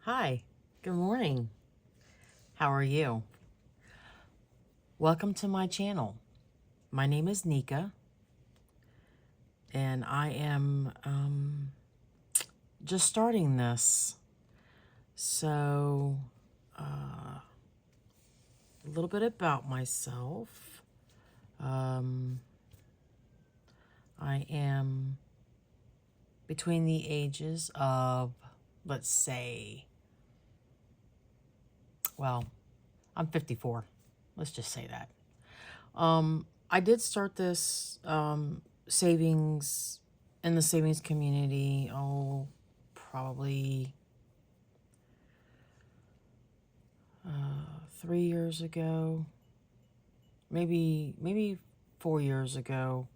Hi, good morning. How are you? Welcome to my channel. My name is Nika, and I am just starting this. So, a little bit about myself. Um, I am between the ages of, let's say, well, I'm 54. Let's just say that. I did start this savings in the savings community, probably 3 years ago, maybe 4 years ago.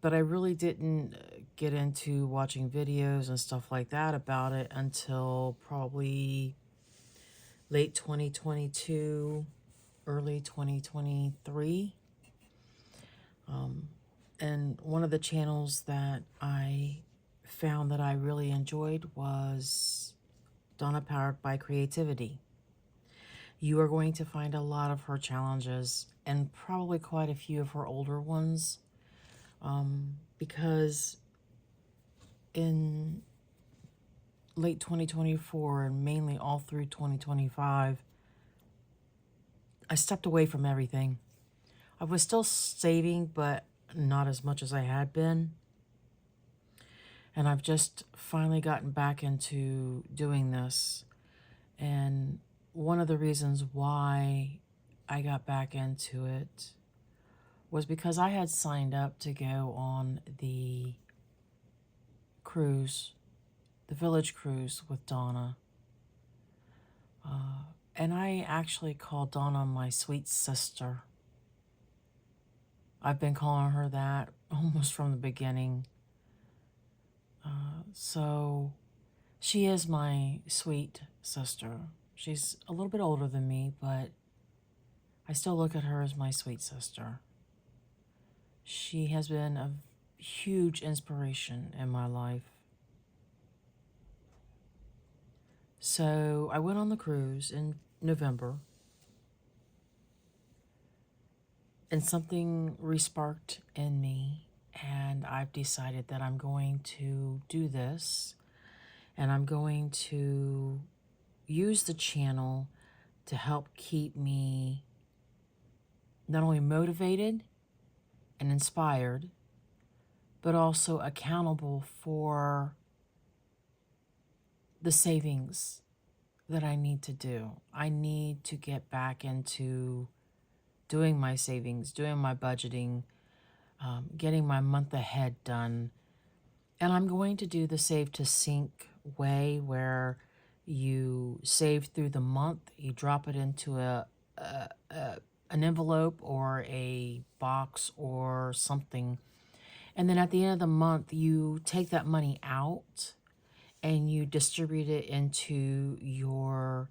But I really didn't get into watching videos and stuff like that about it until probably late 2022, early 2023. And one of the channels that I found that I really enjoyed was Donna Powered by Creativity. You are going to find a lot of her challenges and probably quite a few of her older ones, because in late 2024 and mainly all through 2025, I stepped away from everything. I was still saving, but not as much as I had been. And I've just finally gotten back into doing this. And one of the reasons why I got back into it was because I had signed up to go on the cruise, the village cruise with Donna. And I actually called Donna my sweet sister. I've been calling her that almost from the beginning. So she is my sweet sister. She's a little bit older than me, but I still look at her as my sweet sister. She has been a huge inspiration in my life. So I went on the cruise in November, and something resparked in me, and I've decided that I'm going to do this, and I'm going to use the channel to help keep me not only motivated and inspired, but also accountable for the savings that I need to do. I need to get back into doing my savings, doing my budgeting, getting my month ahead done. And I'm going to do the save to sync way where you save through the month, you drop it into an envelope or a box or something. And then at the end of the month, you take that money out and you distribute it into your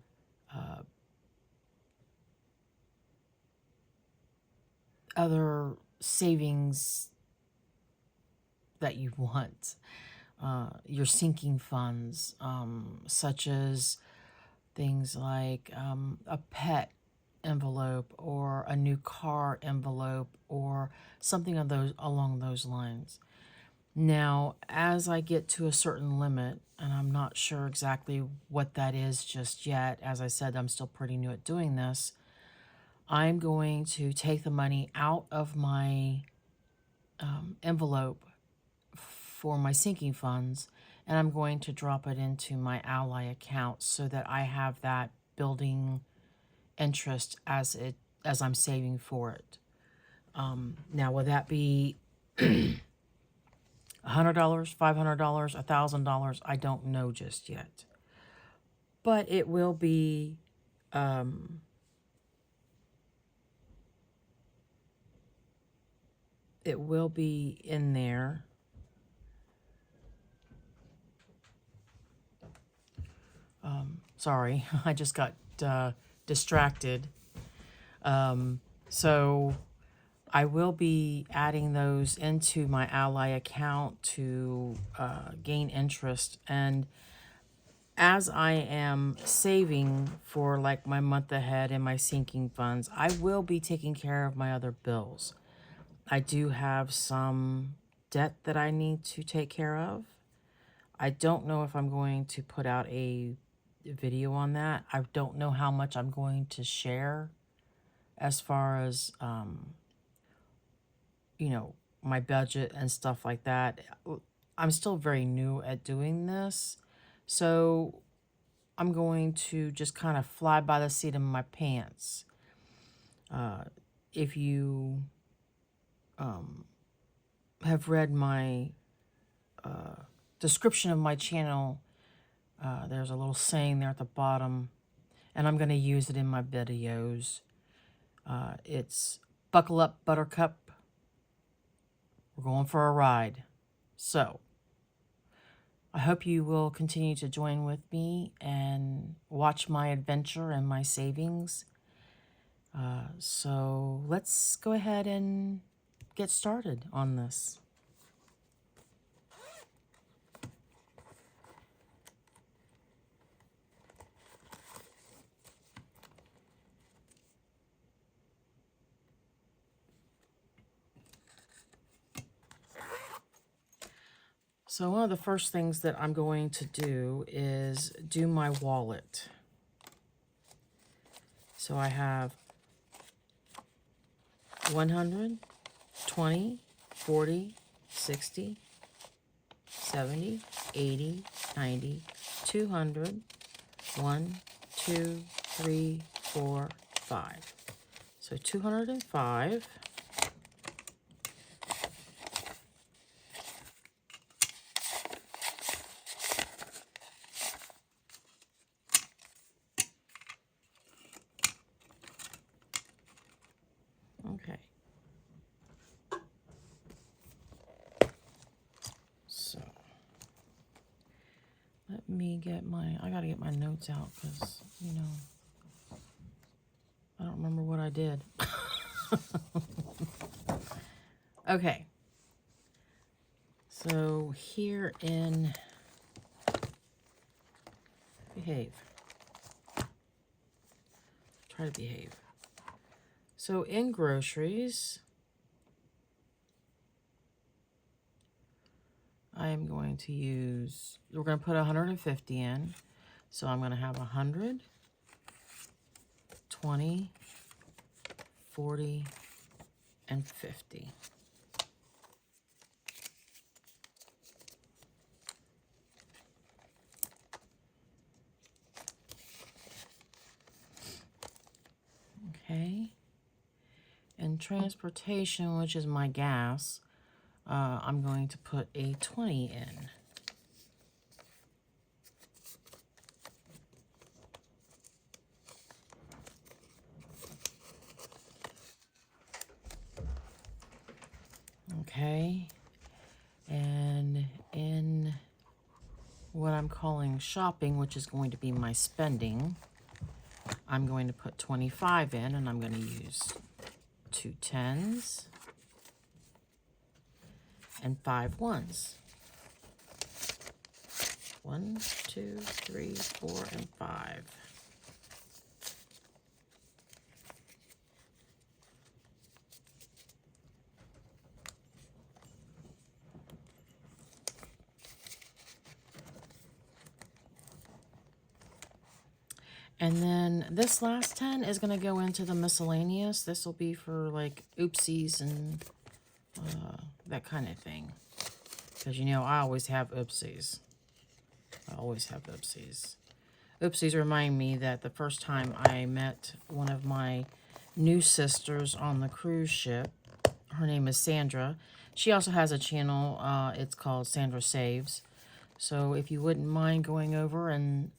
other savings that you want, your sinking funds, such as things like a pet envelope or a new car envelope or something of those along those lines. Now, as I get to a certain limit, and I'm not sure exactly what that is just yet, as I said, I'm still pretty new at doing this, I'm going to take the money out of my envelope for my sinking funds, and I'm going to drop it into my Ally account so that I have that building interest as I'm saving for it. Now, will that be $100, $500, $1,000? I don't know just yet, but it will be. It will be in there. Sorry, I just got distracted. So I will be adding those into my Ally account to gain interest. And as I am saving for like my month ahead and my sinking funds, I will be taking care of my other bills. I do have some debt that I need to take care of. I don't know if I'm going to put out a video on that. I don't know how much I'm going to share as far as, you know, my budget and stuff like that. I'm still very new at doing this. So I'm going to just kind of fly by the seat of my pants. If you have read my description of my channel, there's a little saying there at the bottom, and I'm going to use it in my videos. It's buckle up, buttercup. We're going for a ride. So I hope you will continue to join with me and watch my adventure and my savings. So let's go ahead and get started on this. So one of the first things that I'm going to do is do my wallet. So I have 100, 20, 40, 60, 70, 80, 90, 200, 1, 2, 3, 4, 5. So 205. Okay. So let me get I gotta get my notes out because, you know, I don't remember what I did. Okay. So here in Behave. Try to behave. So in groceries, I am going to use, we're going to put 150 in. So I'm going to have 100, 20, 40, and 50. Okay. And transportation, which is my gas, I'm going to put a 20 in. Okay. And in what I'm calling shopping, which is going to be my spending, I'm going to put 25 in, and I'm going to use 2 10s and 5 1s. 1, 2, 3, 4, and 5. And then this last 10 is going to go into the miscellaneous. This will be for like oopsies and that kind of thing. Because, you know, I always have oopsies. I always have oopsies. Oopsies remind me that the first time I met one of my new sisters on the cruise ship, her name is Sandra. She also has a channel. It's called Sandra Saves. So if you wouldn't mind going over and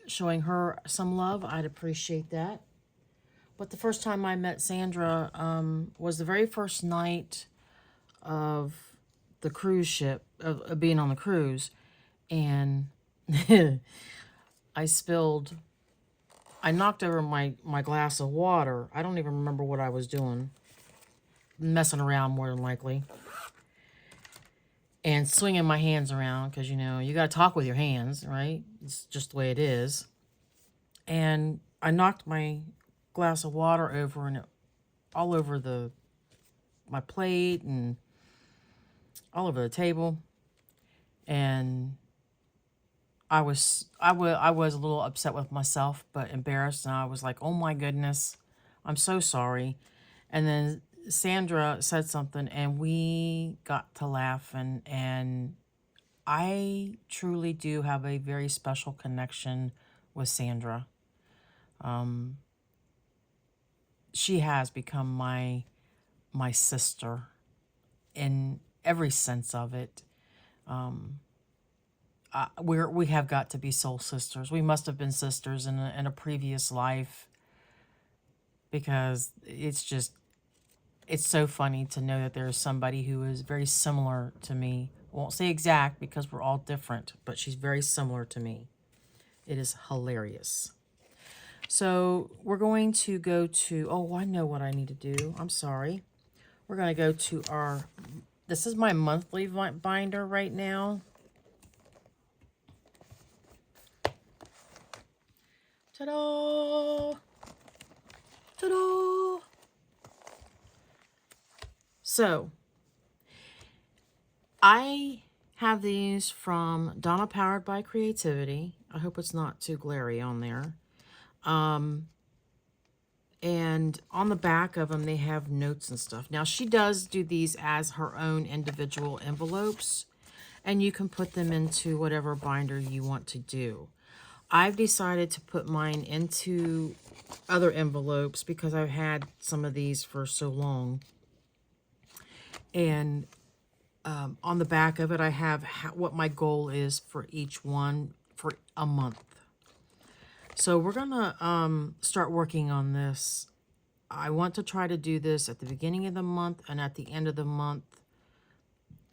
showing her some love, I'd appreciate that. But the first time I met Sandra was the very first night of the cruise ship, of being on the cruise, and I knocked over my glass of water. I don't even remember what I was doing. Messing around, more than likely. and swinging my hands around because, you know, you got to talk with your hands, right? It's just the way it is. And I knocked my glass of water over and it all over my plate and all over the table. And I was a little upset with myself, but embarrassed, and I was like, "Oh my goodness, I'm so sorry." And then Sandra said something, and we got to laughing. And I truly do have a very special connection with Sandra. Um, she has become my sister in every sense of it. Um, we have got to be soul sisters. We must have been sisters in a previous life, because it's so funny to know that there is somebody who is very similar to me. I won't say exact because we're all different, but she's very similar to me. It is hilarious. So we're going to go to, oh, I know what I need to do. I'm sorry. We're going to go to this is my monthly binder right now. Ta-da! Ta-da! So, I have these from Donna Powered by Creativity. I hope it's not too glary on there. And on the back of them, they have notes and stuff. Now, she does do these as her own individual envelopes, and you can put them into whatever binder you want to do. I've decided to put mine into other envelopes because I've had some of these for so long. And on the back of it, I have what my goal is for each one for a month. So we're going to start working on this. I want to try to do this at the beginning of the month and at the end of the month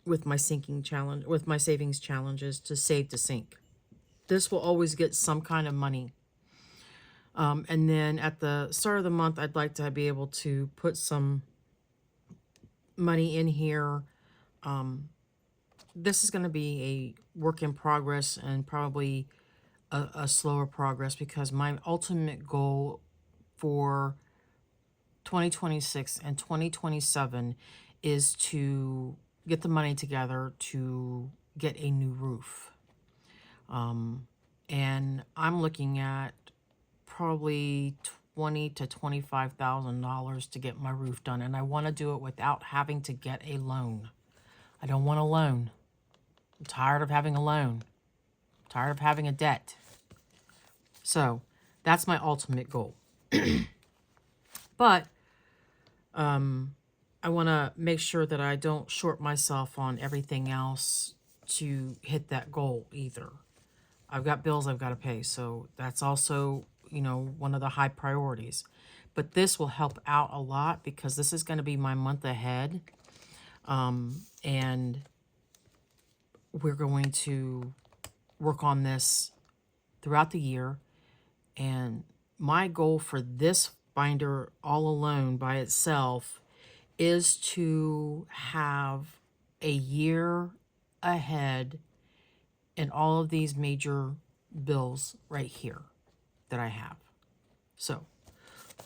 with my sinking challenge, with my savings challenges to save to sink. This will always get some kind of money. And then at the start of the month, I'd like to be able to put some money in here. This is going to be a work in progress and probably a slower progress, because my ultimate goal for 2026 and 2027 is to get the money together to get a new roof. And I'm looking at probably $20,000 to $25,000 to get my roof done, and I want to do it without having to get a loan. I don't want a loan. I'm tired of having a loan. I'm tired of having a debt. So that's my ultimate goal. But I want to make sure that I don't short myself on everything else to hit that goal either. I've got bills I've got to pay, so that's also, you know, one of the high priorities. But this will help out a lot because this is going to be my month ahead. And we're going to work on this throughout the year. And my goal for this binder all alone by itself is to have a year ahead in all of these major bills right here that I have. So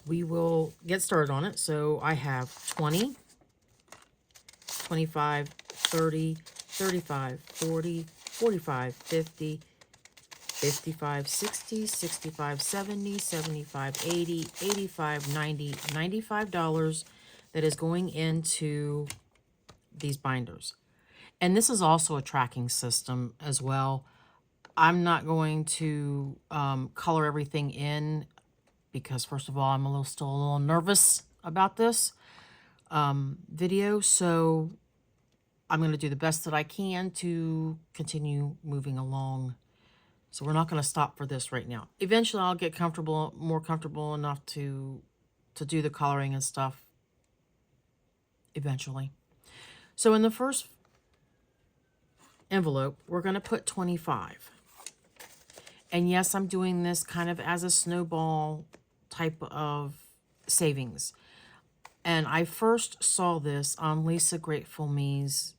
we will get started on it. So I have 20, 25, 30, 35, 40, 45, 50, 55, 60, 65, 70, 75, 80, 85, 90, $95 that is going into these binders. And this is also a tracking system as well. I'm not going to color everything in because, first of all, I'm still a little nervous about this video. So I'm going to do the best that I can to continue moving along. So we're not going to stop for this right now. Eventually, I'll get more comfortable enough to do the coloring and stuff eventually. So in the first envelope, we're going to put 25. And yes, I'm doing this kind of as a snowball type of savings. And I first saw this on Lisa Grateful Me's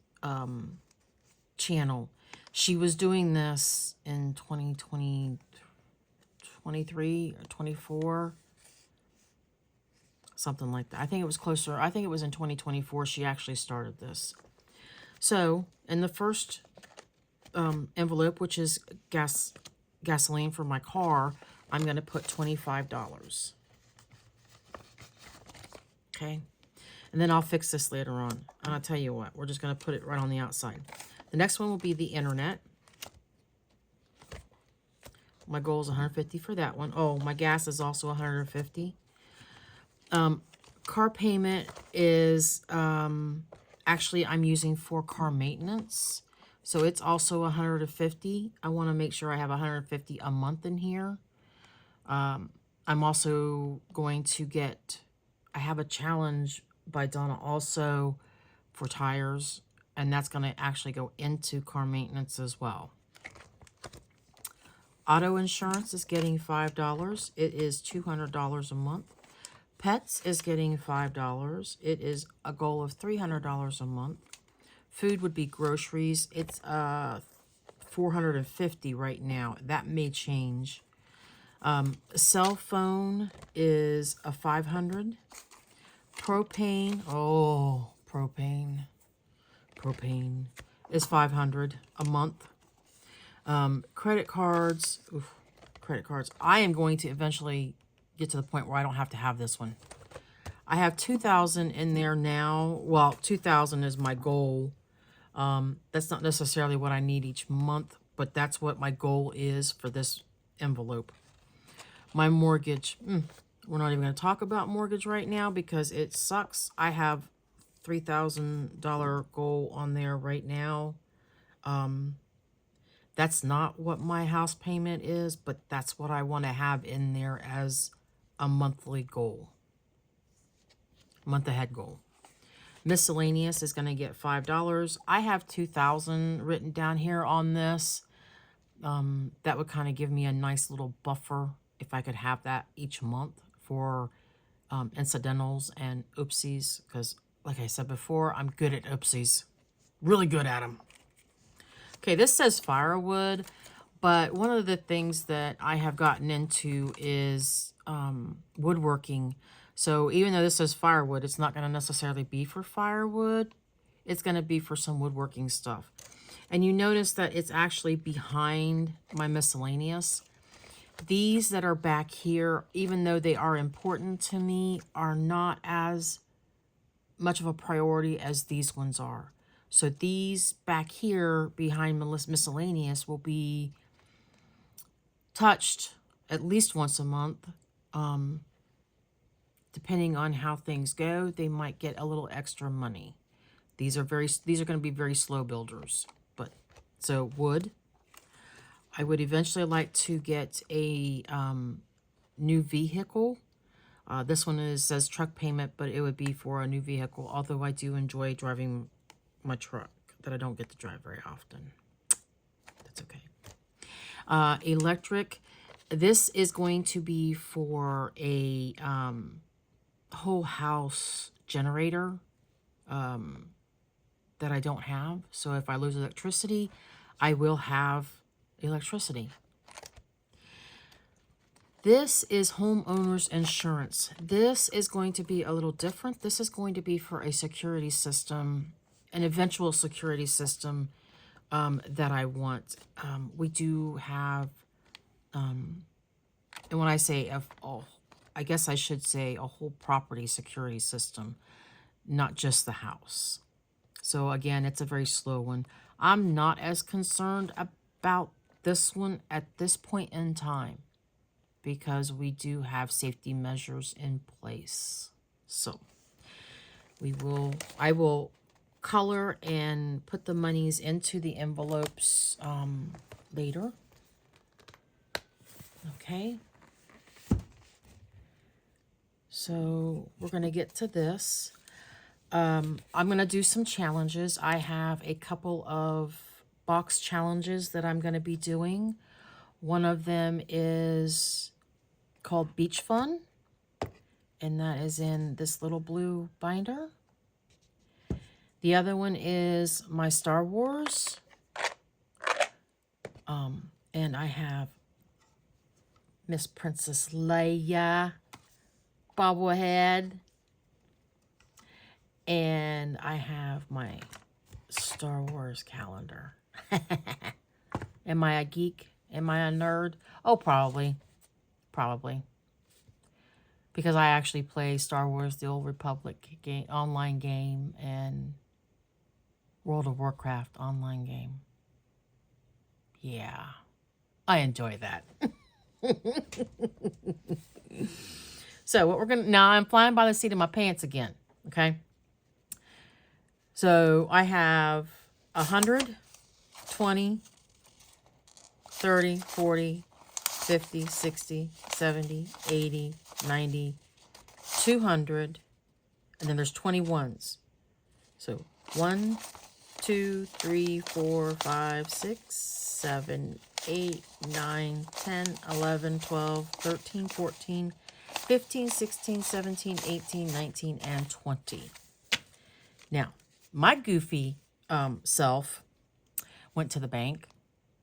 channel. She was doing this in 2020, 23 or 24, something like that. I think it was closer. I think it was in 2024 she actually started this. So in the first envelope, which is gasoline for my car, I'm going to put $25. Okay. And then I'll fix this later on. And I'll tell you what, we're just going to put it right on the outside. The next one will be the internet. My goal is 150 for that one. Oh, my gas is also 150. Car payment is, actually I'm using for car maintenance. So it's also 150. I want to make sure I have 150 a month in here. I'm also going to get, I have a challenge by Donna also for tires, and that's going to actually go into car maintenance as well. Auto insurance is getting $5. It is $200 a month. Pets is getting $5. It is a goal of $300 a month. Food would be groceries. It's $450 right now. That may change. Cell phone is a $500. Propane, oh, propane is $500 a month. Credit cards, credit cards. I am going to eventually get to the point where I don't have to have this one. I have $2,000 in there now. Well, $2,000 is my goal. That's not necessarily what I need each month, but that's what my goal is for this envelope. My mortgage, we're not even going to talk about mortgage right now because it sucks. I have $3,000 goal on there right now. That's not what my house payment is, but that's what I want to have in there as a monthly goal. Month ahead goal. Miscellaneous is going to get $5. I have $2,000 written down here on this. That would kind of give me a nice little buffer if I could have that each month for incidentals and oopsies. Because like I said before, I'm good at oopsies. Really good at them. Okay, this says firewood, but one of the things that I have gotten into is woodworking. So even though this says firewood, it's not going to necessarily be for firewood. It's going to be for some woodworking stuff. And you notice that it's actually behind my miscellaneous. These that are back here, even though they are important to me, are not as much of a priority as these ones are. So these back here behind miscellaneous will be touched at least once a month. Depending on how things go, they might get a little extra money. These are going to be very slow builders. But so wood. I would eventually like to get a new vehicle. This one says truck payment, but it would be for a new vehicle. Although I do enjoy driving my truck that I don't get to drive very often. That's okay. Electric. This is going to be for a whole house generator that I don't have. So if I lose electricity, I will have electricity. This is homeowners insurance. This is going to be a little different. This is going to be for a security system, an eventual security system that I want. We do have, and when I say, I guess I should say a whole property security system, not just the house. So again, it's a very slow one. I'm not as concerned about this one at this point in time because we do have safety measures in place. So I will color and put the monies into the envelopes later. Okay. So we're going to get to this. I'm going to do some challenges. I have a couple of box challenges that I'm going to be doing. One of them is called Beach Fun, and that is in this little blue binder. The other one is my Star Wars, And I have Miss Princess Leia bobblehead. And I have my Star Wars calendar. Am I a geek? Am I a nerd? Oh, probably. Probably. Because I actually play Star Wars, The Old Republic game, online game, and World of Warcraft online game. Yeah. I enjoy that. So what we're going to... Now I'm flying by the seat of my pants again. Okay? So I have 100, 20, 30, 40, 50, 60, 70, 80, 90, 200, and then there's 21s. So 1, 2, 3, 4, 5, 6, 7, 8, 9, 10, 11, 12, 13, 14, 15, 16, 17, 18, 19, and 20. Now, my goofy self went to the bank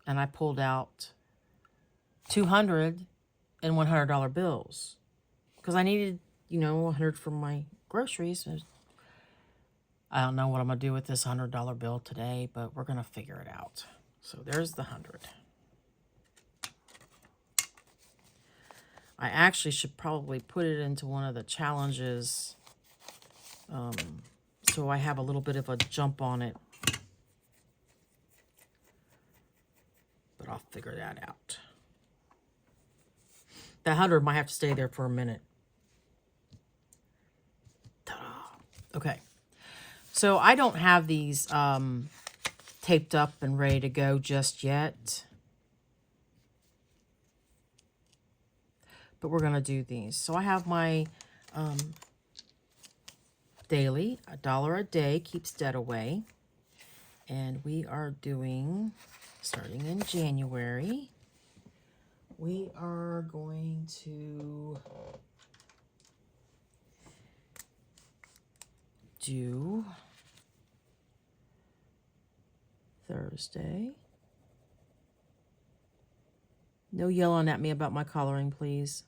and I pulled out $200 and $100 bills because I needed, 100 for my groceries. I don't know what I'm going to do with this $100 bill today, but we're going to figure it out. So there's the 100. I actually should probably put it into one of the challenges so I have a little bit of a jump on it. But I'll figure that out. The 100 might have to stay there for a minute. Ta-da. Okay. So I don't have these taped up and ready to go just yet. But we're going to do these. So I have my daily, $1 a day keeps debt away. And we are doing, starting in January, we are going to do Thursday. No yelling at me about my coloring, please.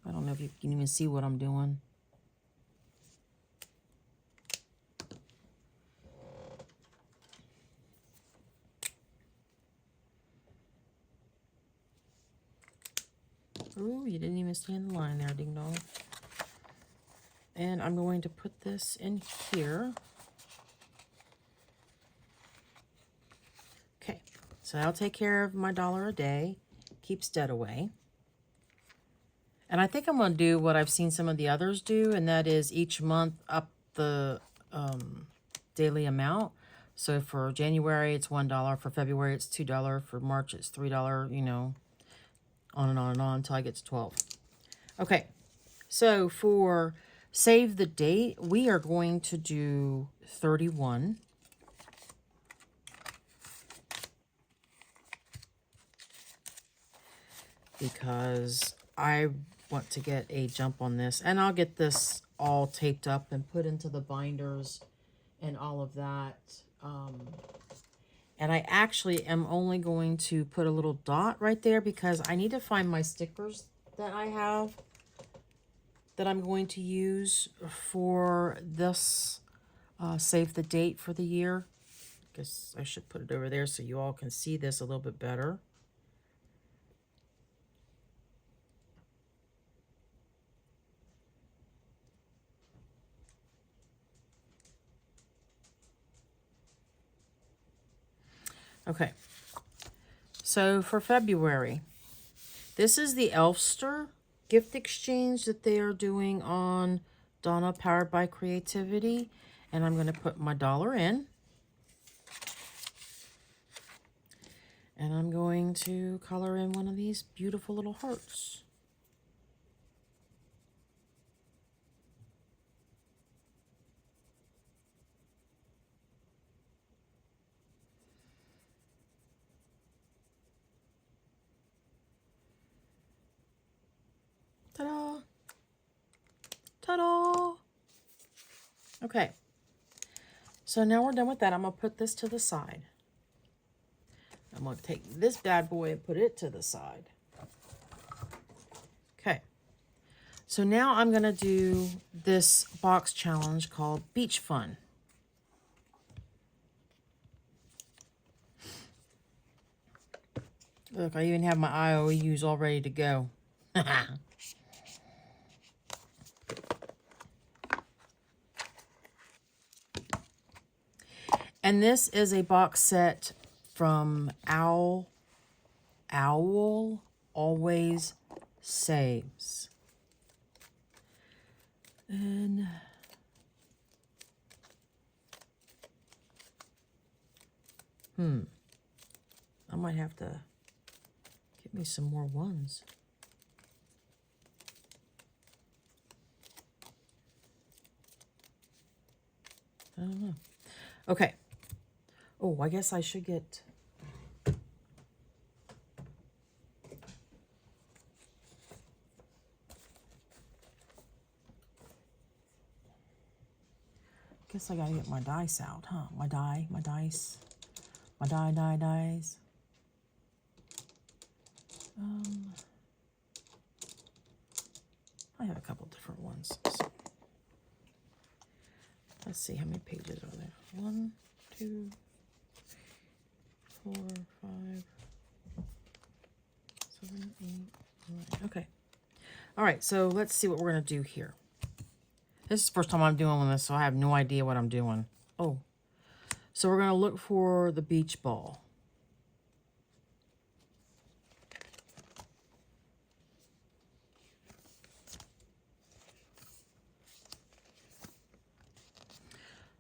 I don't know if you can even see what I'm doing. Ooh, you didn't even stay in the line there, ding dong. And I'm going to put this in here. Okay, so that'll take care of my $1 a day. Keeps debt away. And I think I'm going to do what I've seen some of the others do, and that is each month up the daily amount. So for January, it's $1. For February, it's $2. For March, it's $3, on and on and on until I get to 12. Okay, so for save the date, we are going to do 31. Because I want to get a jump on this. And I'll get this all taped up and put into the binders and all of that. And I actually am only going to put a little dot right there because I need to find my stickers that I have that I'm going to use for this save the date for the year. I guess I should put it over there so you all can see this a little bit better. Okay, so for February, this is the Elfster gift exchange that they are doing on Donna Powered by Creativity. And I'm going to put my $1 in. And I'm going to color in one of these beautiful little hearts. Ta-da! Ta-da! Okay. So now we're done with that. I'm going to put this to the side. I'm going to take this bad boy and put it to the side. Okay. So now I'm going to do this box challenge called Beach Fun. Look, I even have my IOUs all ready to go. And this is a box set from Owl Always Saves. And I might have to get me some more ones. I don't know. Okay. Oh, I guess I should get... Guess I gotta get my dice out, huh? My dice. My dice. I have a couple different ones. So let's see, how many pages are there? 1, 2, 4, 5, 7, 8, 9. Okay. All right, so let's see what we're going to do here. This is the first time I'm doing this, so I have no idea what I'm doing. Oh, so we're going to look for the beach ball.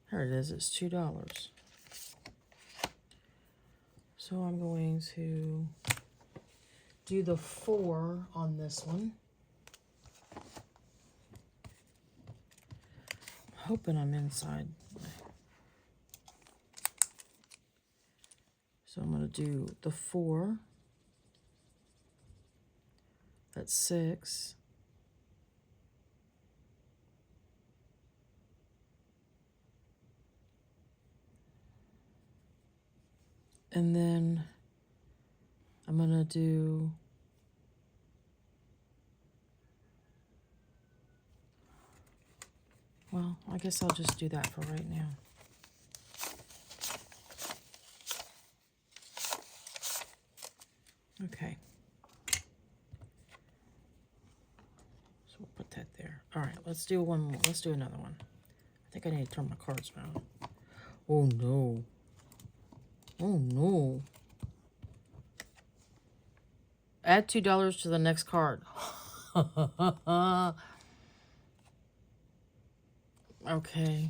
There it is. It's $2. So I'm going to do the 4 on this one. Hoping I'm inside. So I'm going to do the 4. That's 6. And then I'm going to do well, I guess I'll just do that for right now. Okay. So we'll put that there. All right, let's do one more. Let's do another one. I think I need to turn my cards around. Oh, no. Oh, no. Add $2 to the next card. Okay.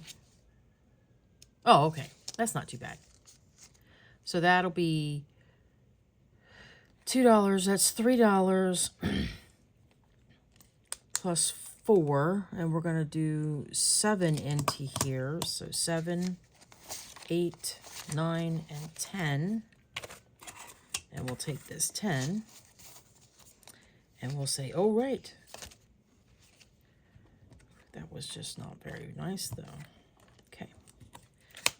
Oh, okay. That's not too bad. So that'll be $2. That's $3 plus 4. And we're going to do 7 into here. So 7, 8, 9, and 10. And we'll take this 10. And we'll say, oh, right. That was just not very nice, though. Okay.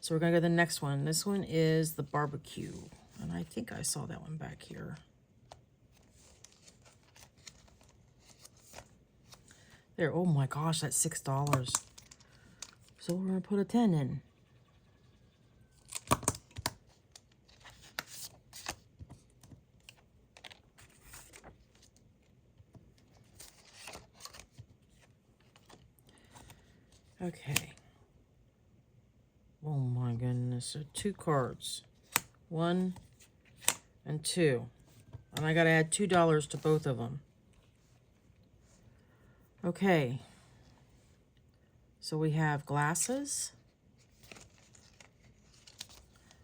So we're going to go to the next one. This one is the barbecue. And I think I saw that one back here. There. Oh, my gosh. That's $6. So we're going to put a 10 in. Okay. Oh my goodness. So 2 cards. 1 and 2. And I got to add $2 to both of them. Okay. So we have glasses.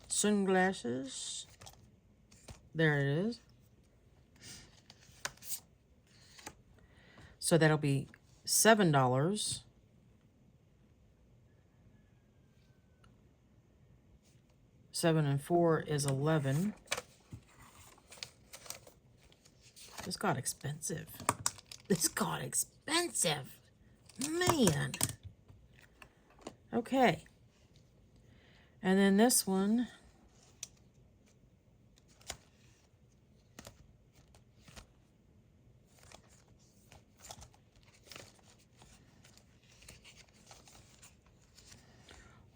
Sunglasses. There it is. So that'll be $7. Seven and 4 is 11. This got expensive. This got expensive. Man. Okay. And then this one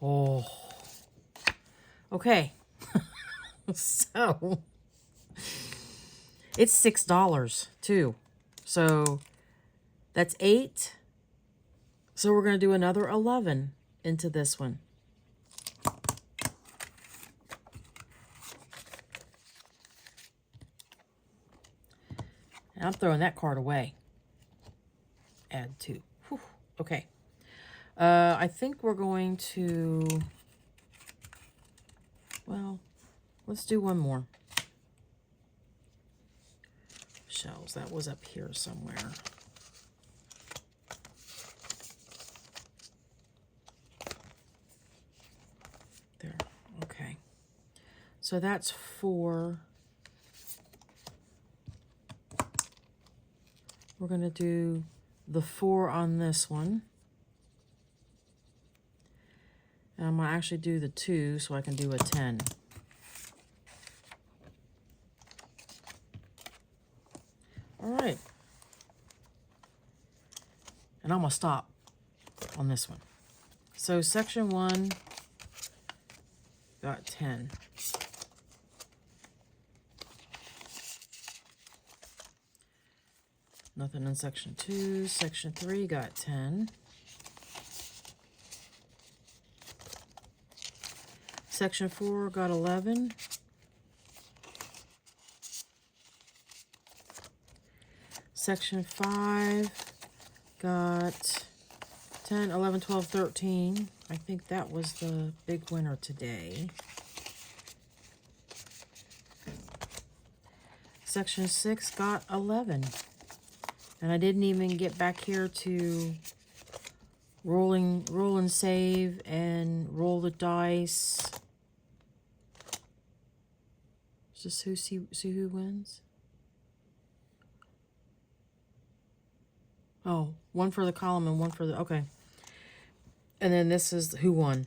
Oh, okay. So it's $6 too. So that's 8. So we're going to do another 11 into this one. And I'm throwing that card away. Add 2. Whew. Okay. I think we're going to, well, let's do one more. Shells. That was up here somewhere. There. Okay. So that's 4. We're going to do the 4 on this one. And I'm going to actually do the 2 so I can do a 10. All right. And I'm going to stop on this one. So section 1 got 10. Nothing in section 2. Section 3 got 10. Section 4 got 11. Section 5 got 10, 11, 12, 13. I think that was the big winner today. Section 6 got 11. And I didn't even get back here to roll and save and roll the dice. Is this see who wins? Oh, one for the column and one for the, okay. And then this is who won.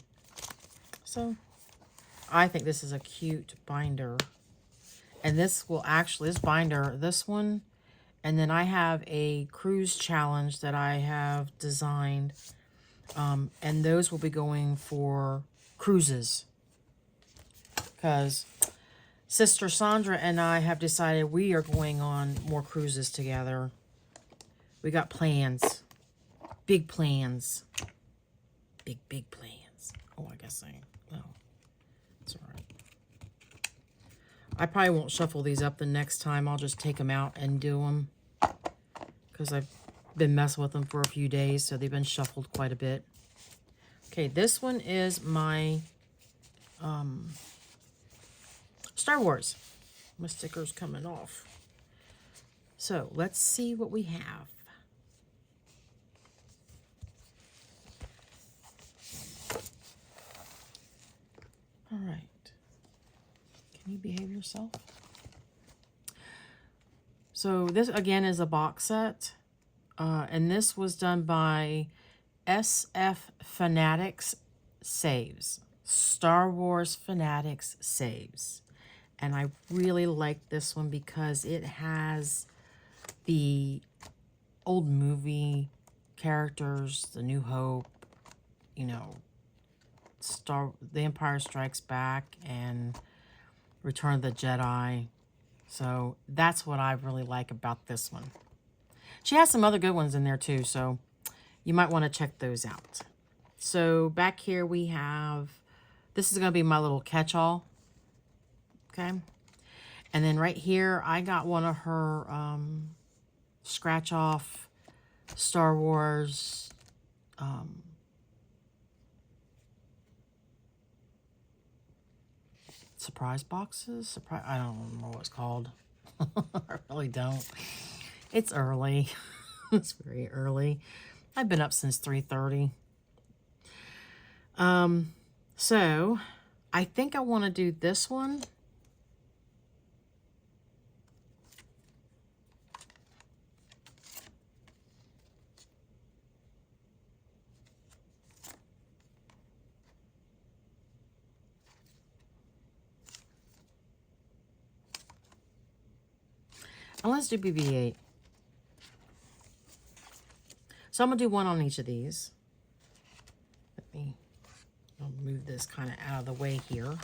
So I think this is a cute binder. And this will actually, this binder, this one, and then I have a cruise challenge that I have designed. And those will be going for cruises. Because Sister Sandra and I have decided we are going on more cruises together. We got plans. Big plans. Big plans. Oh, I guess no. It's all right. I probably won't shuffle these up the next time. I'll just take them out and do them. Because I've been messing with them for a few days, so they've been shuffled quite a bit. Okay, this one is my Star Wars. My sticker's coming off. So, let's see what we have. All right. Can you behave yourself? So this, again, is a box set. And this was done by SF Fanatics Saves. Star Wars Fanatics Saves. And I really like this one because it has the old movie characters, The New Hope, you know, The Empire Strikes Back, and Return of the Jedi. So that's what I really like about this one. She has some other good ones in there too, so you might want to check those out. So back here we have, this is going to be my little catch-all. Okay. And then right here, I got one of her scratch-off Star Wars surprise boxes. I don't know what it's called. I really don't. It's early. It's very early. I've been up since 3:30. So I think I want to do this one. And let's do BB-8. So I'm going to do one on each of these. Let me I'll move this kind of out of the way here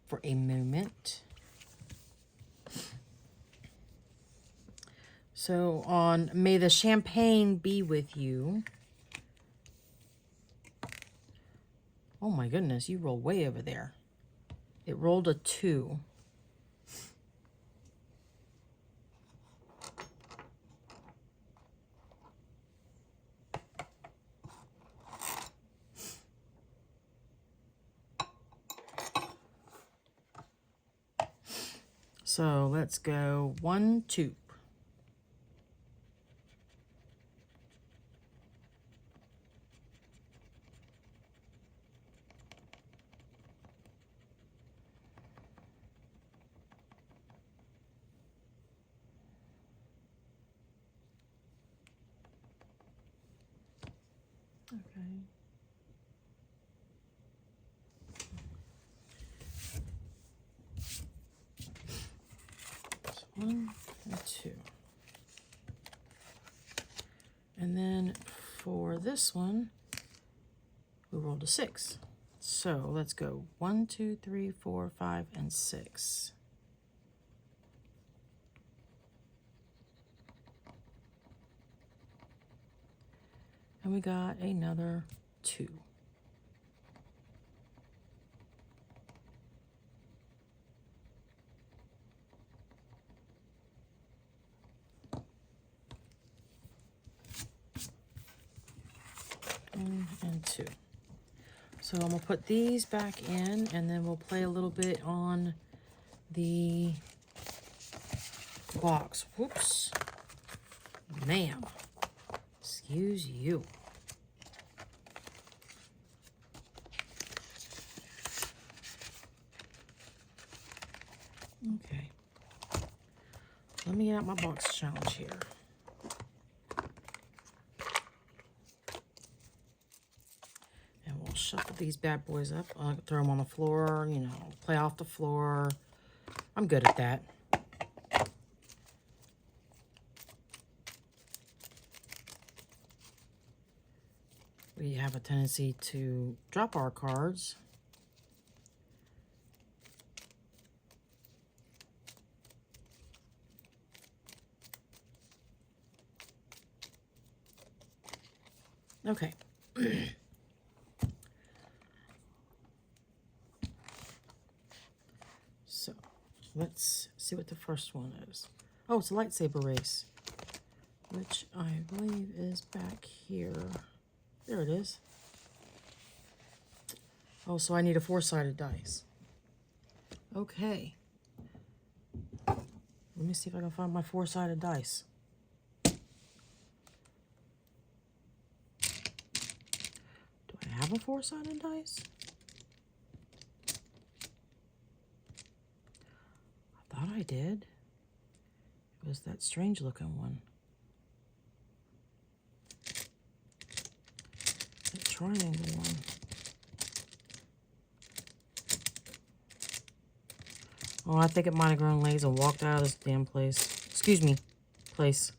for a moment. So on May the Champagne Be With You. Oh my goodness, you rolled way over there. It rolled a 2. So let's go 1, 2. Okay. 1 and 2. And then for this one, we rolled a 6. So let's go 1, 2, 3, 4, 5, and 6. And we got another 2. And 2. So I'm going to put these back in, and then we'll play a little bit on the box. Whoops. Ma'am. Excuse you. Okay. Let me get out my box challenge here. And we'll shuffle these bad boys up. I'll throw them on the floor, you know, play off the floor. I'm good at that. We have a tendency to drop our cards. Okay. So let's see what the first one is. Oh, it's a lightsaber race, which I believe is back here. There it is. Oh, so I need a 4-sided dice. Okay. Let me see if I can find my 4-sided dice. Do I have a 4-sided dice? I thought I did. It was that strange looking one. That triangle one. Oh, I think it might have grown legs and walked out of this damn place. Excuse me, place.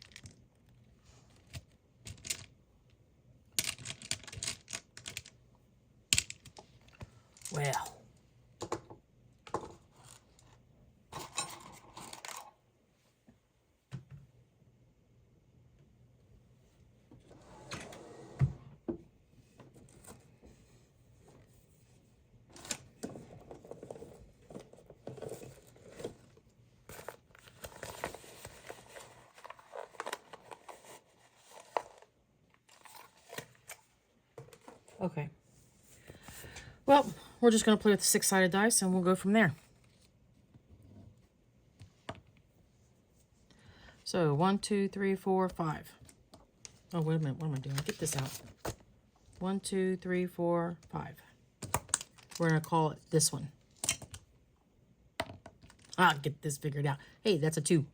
Well. Okay. Well, we're just going to play with the 6-sided dice and we'll go from there. So 1, 2, 3, 4, 5. Oh, wait a minute. What am I doing? Get this out. 1, 2, 3, 4, 5. We're going to call it this one. I'll get this figured out. Hey, that's a 2.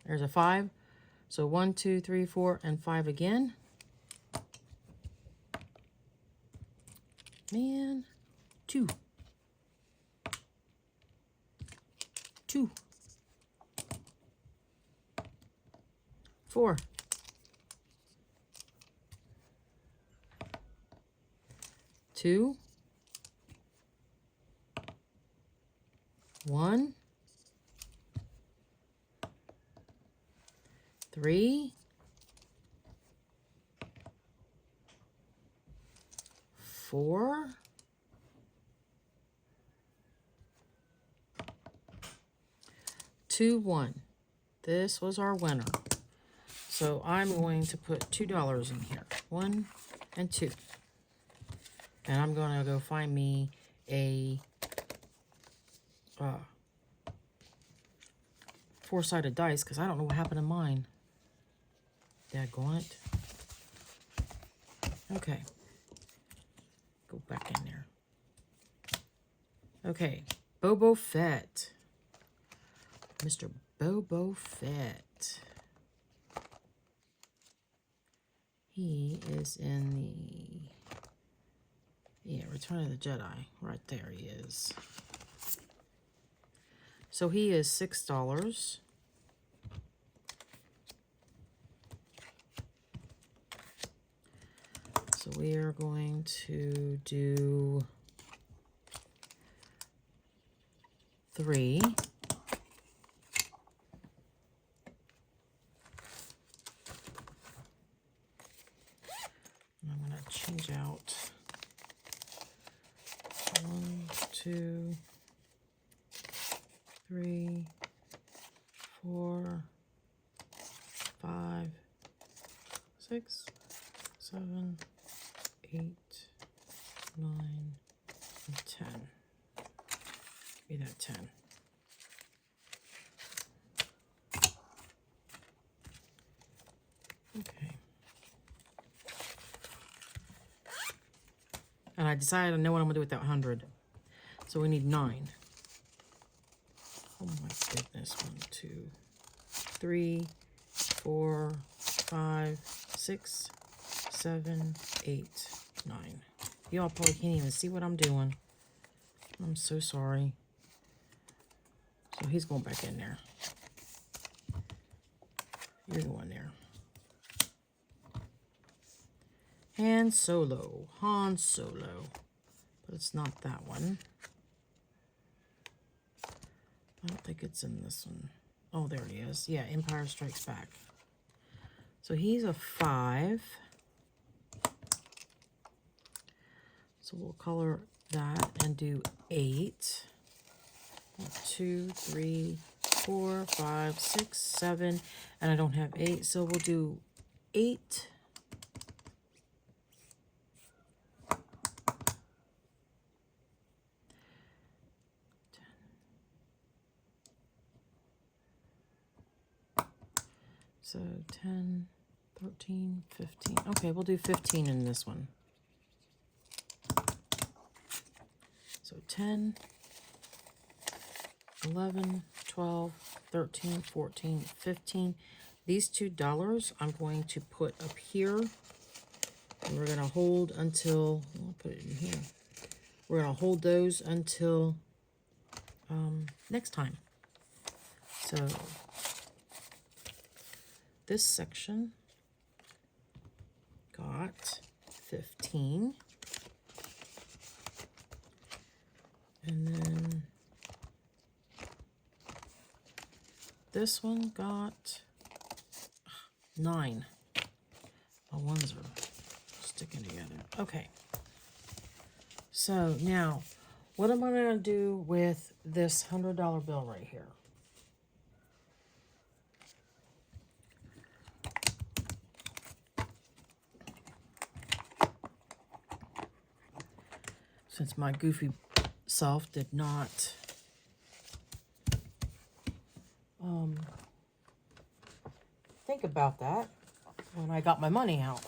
There's a 5. So 1, 2, 3, 4, and 5 again. Man, 2. 2. 4. 2, 1, 3, 4, 2, 1. This was our winner. So I'm going to put $2 in here. 1 and 2. And I'm going to go find me a four-sided dice, because I don't know what happened to mine. Daggone it. Okay. Go back in there. Okay. Boba Fett. Mr. Boba Fett. He is in the... Return of the Jedi. Right there he is. So he is $6. So we are going to do 3. And I'm going to change out 1, 2, 3, 4, 5, 6, 7, 8, 9, and 10. Give me that 10. Okay. And I decided I know what I'm going to do with that 100. So we need 9. Oh my goodness. 1, 2, 3, 4, 5, 6, 7, 8, 9. Y'all probably can't even see what I'm doing. I'm so sorry. So he's going back in there. You're going there. Han Solo. Han Solo. But it's not that one. I don't think it's in this one. Oh, there he is. Yeah, Empire Strikes Back. So he's a 5. So we'll color that and do 8. 1, 2, 3, 4, 5, 6, 7. And I don't have 8, so we'll do 8. So 10, 13, 15. Okay, we'll do 15 in this one. So 10, 11, 12, 13, 14, 15. These $2 I'm going to put up here. And we're going to hold until, I'll put it in here. We're going to hold those until next time. So this section got 15. And then this one got 9. My ones are sticking together. Okay. So now, what am I going to do with this $100 bill right here? Since my goofy self did not think about that when I got my money out.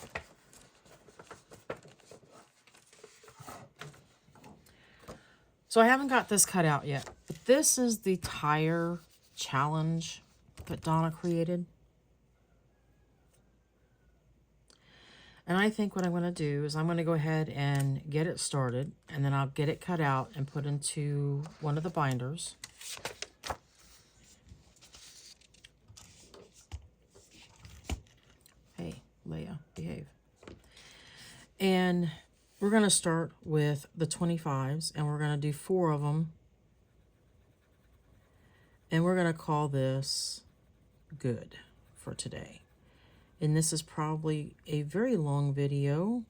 So I haven't got this cut out yet, but this is the tire challenge that Donna created. And I think what I'm going to do is I'm going to go ahead and get it started, and then I'll get it cut out and put into one of the binders. Hey, Leia, behave. And we're going to start with the 25s, and we're going to do 4 of them. And we're going to call this good for today. And this is probably a very long video.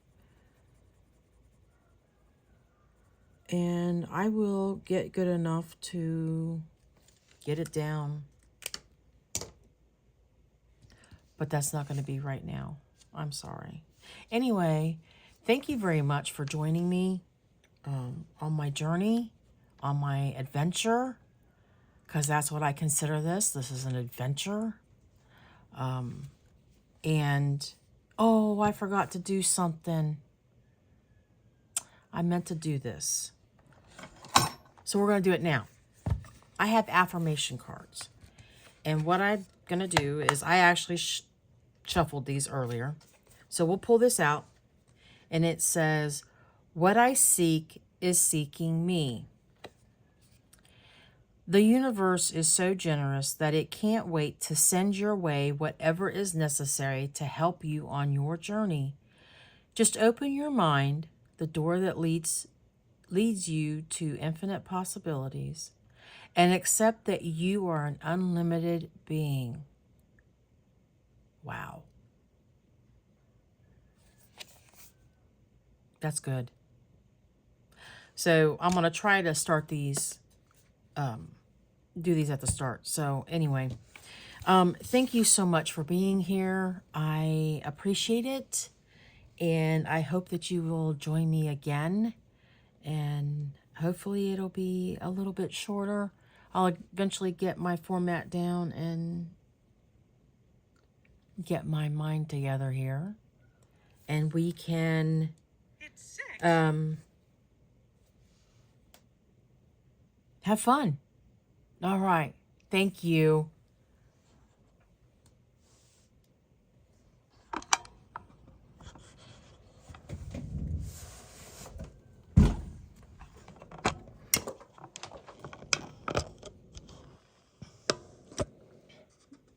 And I will get good enough to get it down. But that's not going to be right now. I'm sorry. Anyway, thank you very much for joining me on my journey, on my adventure, because that's what I consider this. This is an adventure. And, oh, I forgot to do something. I meant to do this. So we're going to do it now. I have affirmation cards. And what I'm going to do is I actually shuffled these earlier. So we'll pull this out. And it says, what I seek is seeking me. The universe is so generous that it can't wait to send your way whatever is necessary to help you on your journey. Just open your mind, the door that leads you to infinite possibilities, and accept that you are an unlimited being. Wow. That's good. So I'm going to try to start these, do these at the start. So anyway, thank you so much for being here. I appreciate it. And I hope that you will join me again. And hopefully it'll be a little bit shorter. I'll eventually get my format down and get my mind together here. And we can have fun. All right. Thank you.